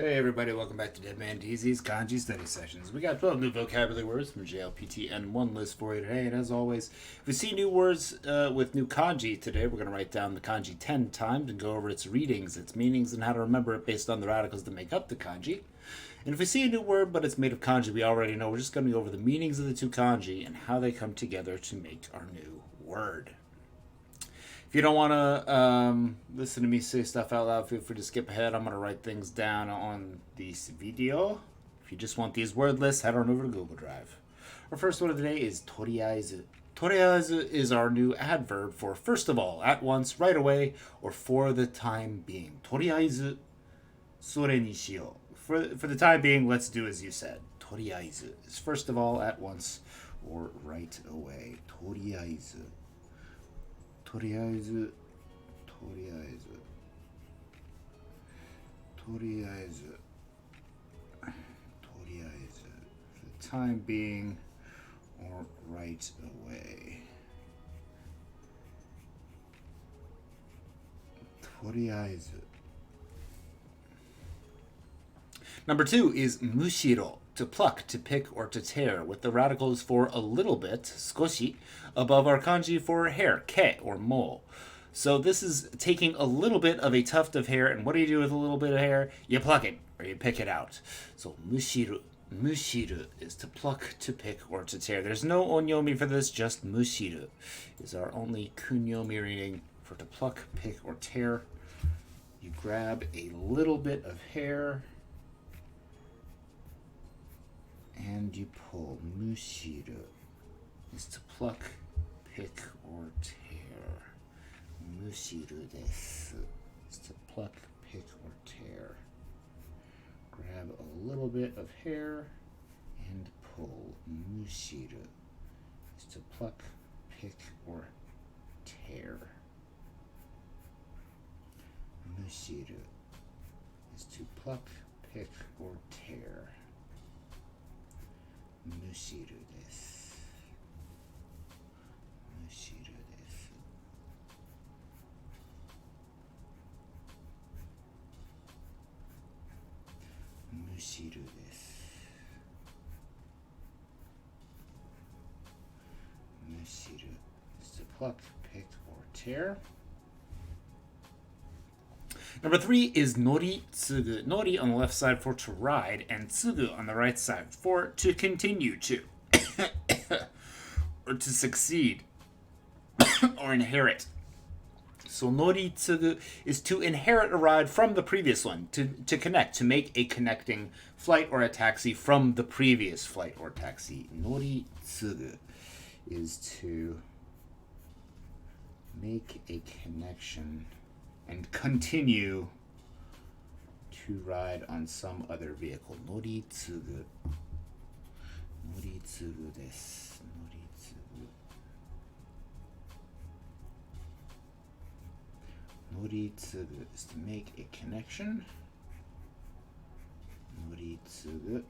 Hey everybody, welcome back to Dead Man DZ's Kanji Study Sessions. We got 12 new vocabulary words from JLPT N1 list for you today, and as always, if we see new words with new kanji today, we're going to write down the kanji 10 times and go over its readings, its meanings, and how to remember it based on the radicals that make up the kanji. And if we see a new word but it's made of kanji we already know, we're just going to go over the meanings of the two kanji and how they come together to make our new word. If you don't want to listen to me say stuff out loud, feel free to skip ahead. I'm going to write things down on this video. If you just want these word lists, head on over to Google Drive. Our first word of the day is toriaizu. Toriaizu is our new adverb for first of all, at once, right away, or for the time being. Toriaizu, sore ni shiyou. For the time being, let's do as you said. Toriaizu is first of all, at once, or right away. Toriaizu. とりあえずとりあえずとりあえずとりあえず for the time being or right away. とりあえず Number 2 is mushiro, to pluck, to pick, or to tear, with the radicals for a little bit, skoshi, above our kanji for hair, ke, or mole. So this is taking a little bit of a tuft of hair, and what do you do with a little bit of hair? You pluck it, or you pick it out. So mushiru. Mushiru is to pluck, to pick, or to tear. There's no onyomi for this, just mushiru is our only kunyomi reading for to pluck, pick, or tear. You grab a little bit of hair, and you pull. Mushiru is to pluck, pick, or tear. Mushiru desu is to pluck, pick, or tear. Grab a little bit of hair and pull. Mushiru is to pluck, pick, or tear. Mushiru is to pluck, pick, or tear. むしるです。むしるです。むしるです。むしる is to pluck, pick, or tear. Number 3 is nori tsugu. Nori on the left side for to ride, and tsugu on the right side for to continue to, or to succeed, or inherit. So nori tsugu is to inherit a ride from the previous one, to connect, to make a connecting flight or a taxi from the previous flight or taxi. Nori tsugu is to make a connection and continue to ride on some other vehicle. Noritsugu. Noritsugu desu. Noritsugu. Noritsugu is to make a connection. Noritsugu.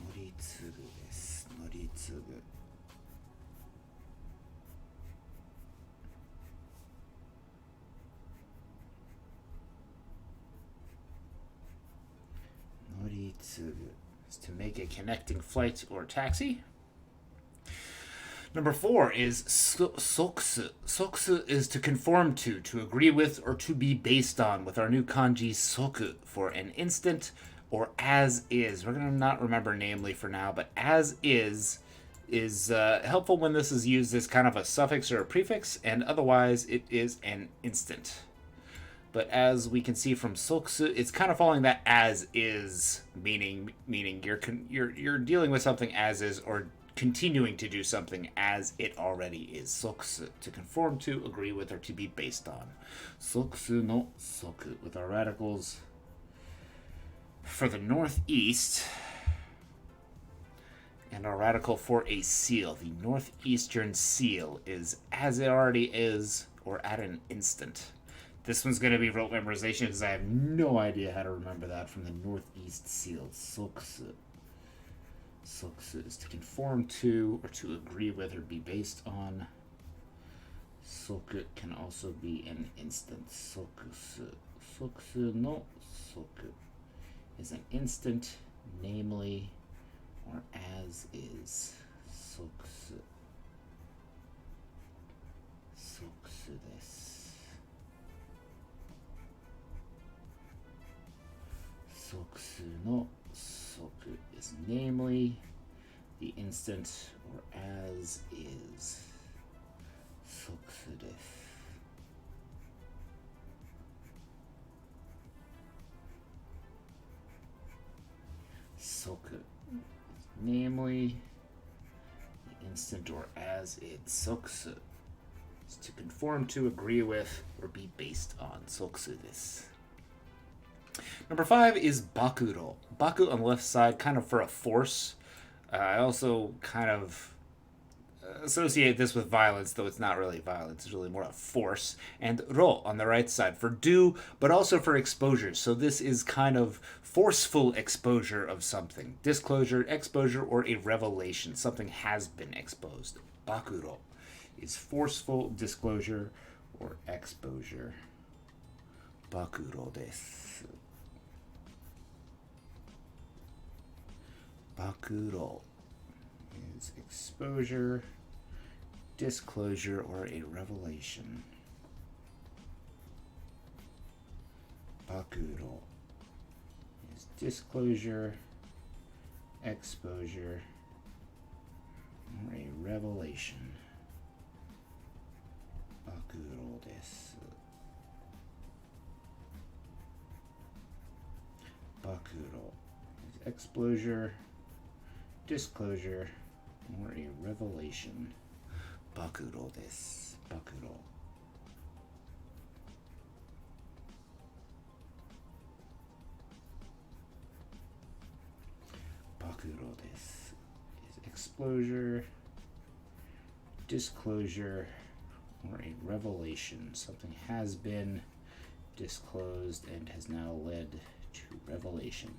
Noritsugu desu. Noritsugu. Is to make a connecting flight or taxi. Number 4 is soksu. Soksu is to conform to agree with, or to be based on, with our new kanji soku for an instant or as is. We're going to not remember namely for now, but as is helpful when this is used as kind of a suffix or a prefix, and otherwise it is an instant. But as we can see from soksu, it's kind of following that as is meaning you're dealing with something as is, or continuing to do something as it already is. Soksu, to conform to, agree with, or to be based on. Soksu no soku, with our radicals for the northeast, and our radical for a seal. The northeastern seal is as it already is, or at an instant. This one's going to be rote memorization because I have no idea how to remember that from the northeast seal. Soksu. Soksu is to conform to, or to agree with, or be based on. Soku can also be an instant. Sokusu. Sokusu no soku is an instant, namely, or as is. Sokusu. Sokusu desu. Sokusu no soku is namely, the instant, or as is. Sokusu desu. Soku, namely, the instant or as it. Sokusu is to conform to, agree with, or be based on. Sokusu desu. Number 5 is bakuro. Baku on the left side, kind of for a force. I also kind of associate this with violence, though it's not really violence. It's really more a force. And ro on the right side for do, but also for exposure. So this is kind of forceful exposure of something. Disclosure, exposure, or a revelation. Something has been exposed. Bakuro is forceful disclosure or exposure. Bakuro desu. Bakuro is exposure, disclosure, or a revelation. Bakuro is disclosure, exposure, or a revelation. Bakuro desu. Bakuro is exposure, disclosure, or a revelation. Bakuro desu. Bakuro. Bakuro desu is exposure, disclosure, or a revelation. Something has been disclosed and has now led to revelation.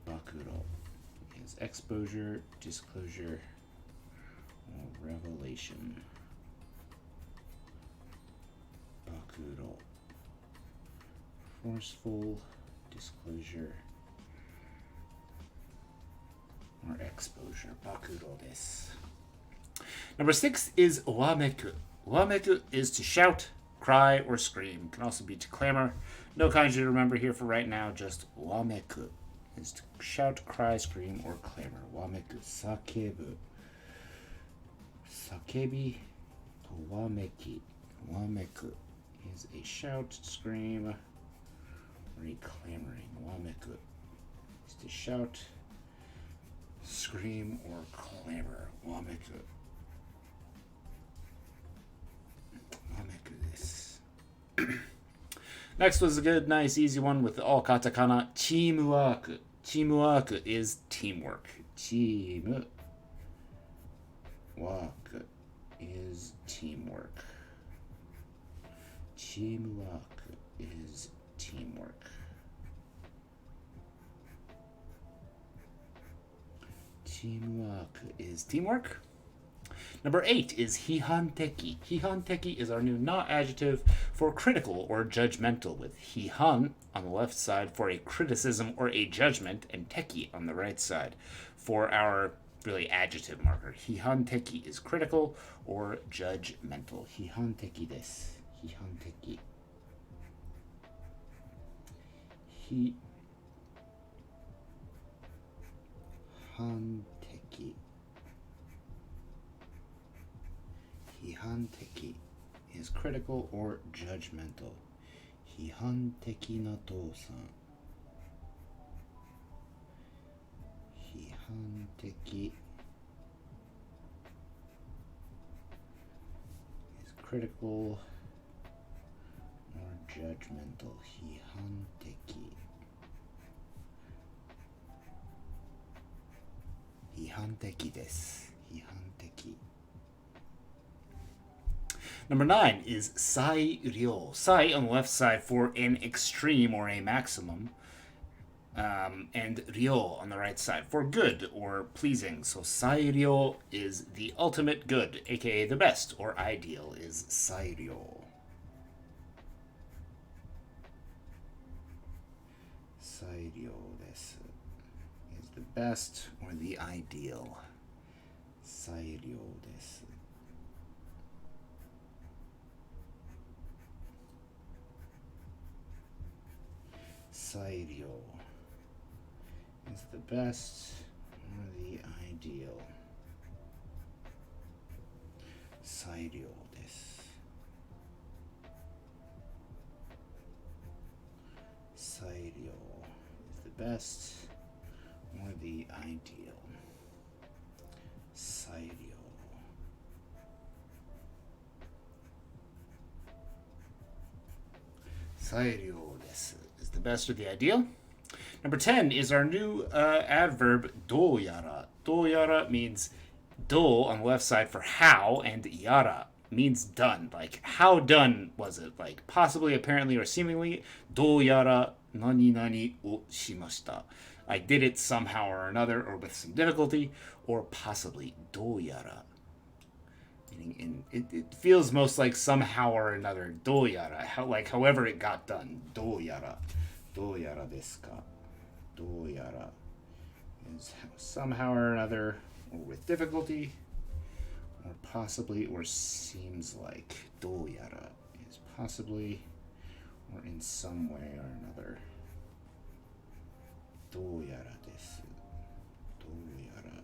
Bakuro is exposure, disclosure, or revelation. Bakuro. Forceful disclosure or exposure. Bakuro desu. Number 6 is wameku. Wameku is to shout, cry, or scream. Can also be to clamor. No kanji to remember here for right now, just wameku is to shout, cry, scream, or clamor. Wameku. Sakebu. Sakebi to wameki. Wameku is a shout, scream, or a clamoring. Wameku is to shout, scream, or clamor. Wameku. Wameku desu. Next was a good, nice, easy one with all katakana. Teamwork. Teamwork is teamwork. Teamwork is teamwork. Teamwork is teamwork. Teamwork is teamwork. Number 8 is hihanteki. Hihanteki is our new not adjective for critical or judgmental, with hihan on the left side for a criticism or a judgment, and teki on the right side for our really adjective marker. Hihanteki is critical or judgmental. Hihanteki desu. Hihanteki. Hihanteki. Hihanteki is critical or judgmental. Hihanteki na tousan. Hihanteki is critical or judgmental. Hihanteki. Hihanteki desu. Hihanteki. Number 9 is sai ryo. Sai on the left side for an extreme or a maximum. and ryo on the right side for good or pleasing. So sairyo is the ultimate good, aka the best or ideal is sairyo. Sairyo desu is the best or the ideal. Sairyo desu. Sairyo is the best or the ideal. Sairyo desu. Sairyo is the best or the ideal. Sairyo. Sairyo desu is the best or the ideal. Number 10 is our new adverb doyara. Doyara means do on the left side for how, and yara means done. Like, how done was it? Like, possibly, apparently, or seemingly. Doyara nani nani o shimashita. I did it somehow or another, or with some difficulty, or possibly doyara. Meaning, it feels most like somehow or another. Doyara, like however it got done. Doyara. Doyara desu ka? Doyara is somehow or another, or with difficulty, or possibly, or seems like. Doyara is possibly, or in some way or another. Doyara desu. Doyara.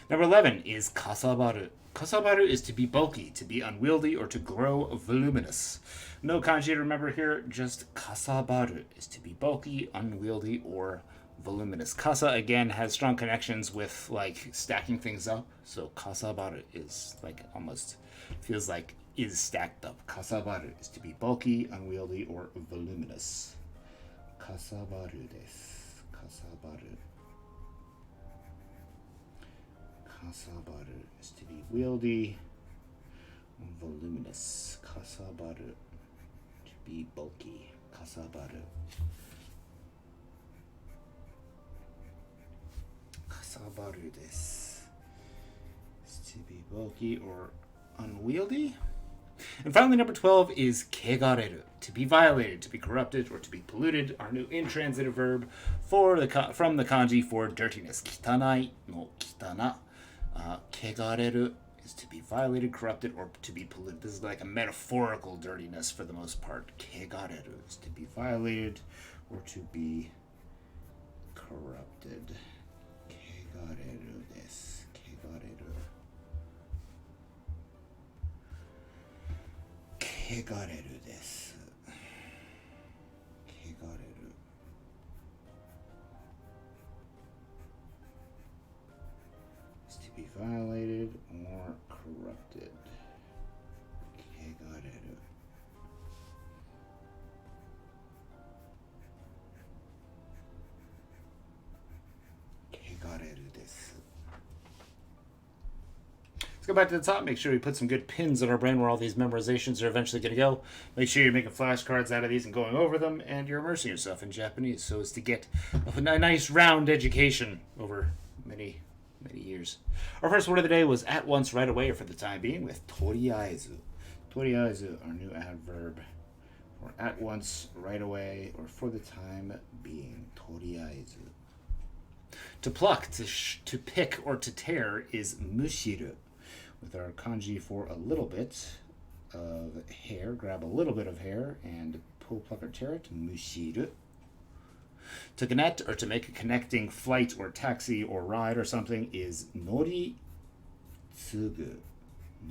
Number 11 is kasabaru. Kasabaru is to be bulky, to be unwieldy, or to grow voluminous. No kanji to remember here, just kasabaru is to be bulky, unwieldy, or voluminous. Kasa, again, has strong connections with, like, stacking things up. So kasabaru is, like, almost feels like is stacked up. Kasabaru is to be bulky, unwieldy, or voluminous. Kasabaru desu. Kasabaru. Kasabaru is to be wieldy, voluminous. Kasabaru, to be bulky. Kasabaru. Kasabaru desu. Is to be bulky or unwieldy. And finally, number 12 is kegareru, to be violated, to be corrupted, or to be polluted. Our new intransitive verb from the kanji for dirtiness. Kitanai no kitana. Kegareru is to be violated, corrupted, or to be polluted. This is like a metaphorical dirtiness for the most part. Kegareru is to be violated or to be corrupted. Kegareru desu. Kegareru. Kegareru desu. Kegareru. Is to be violated or corrupted. Kegareru. Kegareru desu. Let's go back to the top. Make sure we put some good pins in our brain where all these memorizations are eventually going to go. Make sure you're making flashcards out of these and going over them, and you're immersing yourself in Japanese so as to get a nice round education over many years. Our first word of the day was at once, right away, or for the time being, with toriaizu. Toriaizu, our new adverb for at once, right away, or for the time being. Toriaizu. To pluck, to pick, or to tear is mushiru. With our kanji for a little bit of hair, grab a little bit of hair and pull, pluck, or tear it, mushiru. To connect or to make a connecting flight or taxi or ride or something is nori tsugu.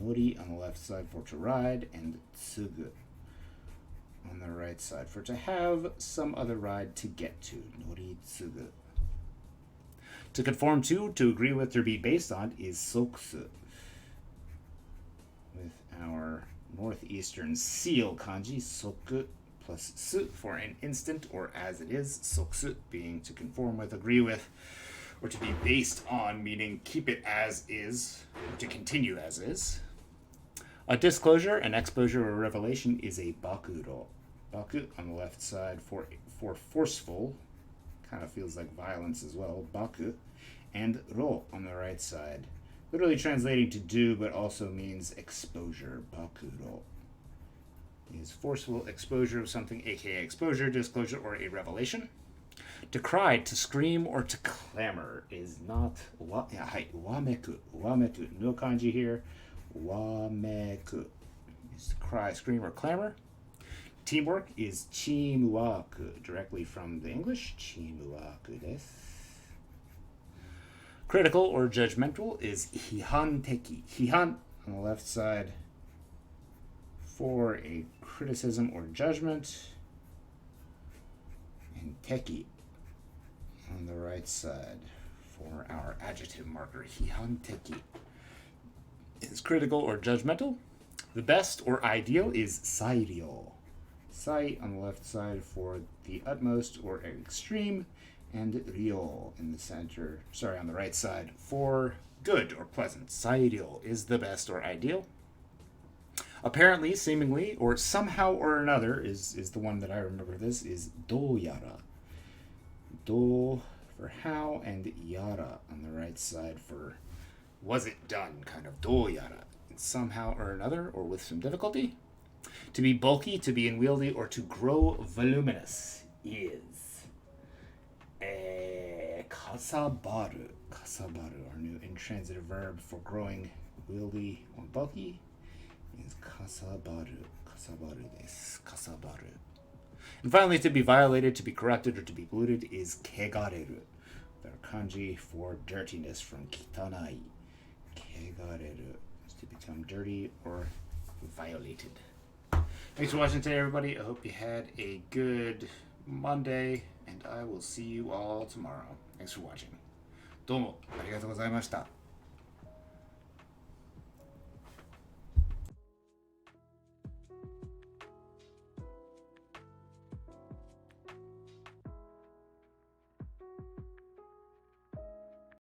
Nori on the left side for to ride, and tsugu on the right side for to have some other ride to get to. Nori tsugu. To conform to agree with, or be based on is soksu. With our northeastern seal kanji, soku plus su for an instant or as it is, soksu being to conform with, agree with, or to be based on, meaning keep it as is, or to continue as is. A disclosure, an exposure, or revelation is a bakuro. Baku on the left side for forceful. Kind of feels like violence as well. Baku. And ro on the right side. Literally translating to do, but also means exposure. Bakuro is forceful exposure of something, aka exposure, disclosure, or a revelation. To cry, to scream, or to clamor is not wameku. Wameku. No kanji here. Wameku is to cry, scream, or clamor. Teamwork is chimuwaku, directly from the English. Chimuwaku desu. Critical or judgmental is hihanteki. Hihan on the left side for a criticism or judgment. And teki on the right side for our adjective marker. Hihanteki is critical or judgmental. The best or ideal is sairyo. Sai on the left side for the utmost or extreme, and ryo in the center, on the right side for good or pleasant. Sairyo is the best or ideal. Apparently, seemingly, or somehow or another is the one that I remember. This is doyara. Do for how, and yara on the right side for was it done, kind of doyara. Somehow or another, or with some difficulty. To be bulky, to be unwieldy, or to grow voluminous is kasabaru. Kasabaru, our new intransitive verb for growing wieldy or bulky, is kasabaru. Kasabaru desu. Kasabaru. And finally, to be violated, to be corrupted, or to be polluted is kegareru. The kanji for dirtiness from kitanai. Kegareru is to become dirty or violated. Thanks for watching today, everybody. I hope you had a good Monday, and I will see you all tomorrow. Thanks for watching. どうもありがとうございました。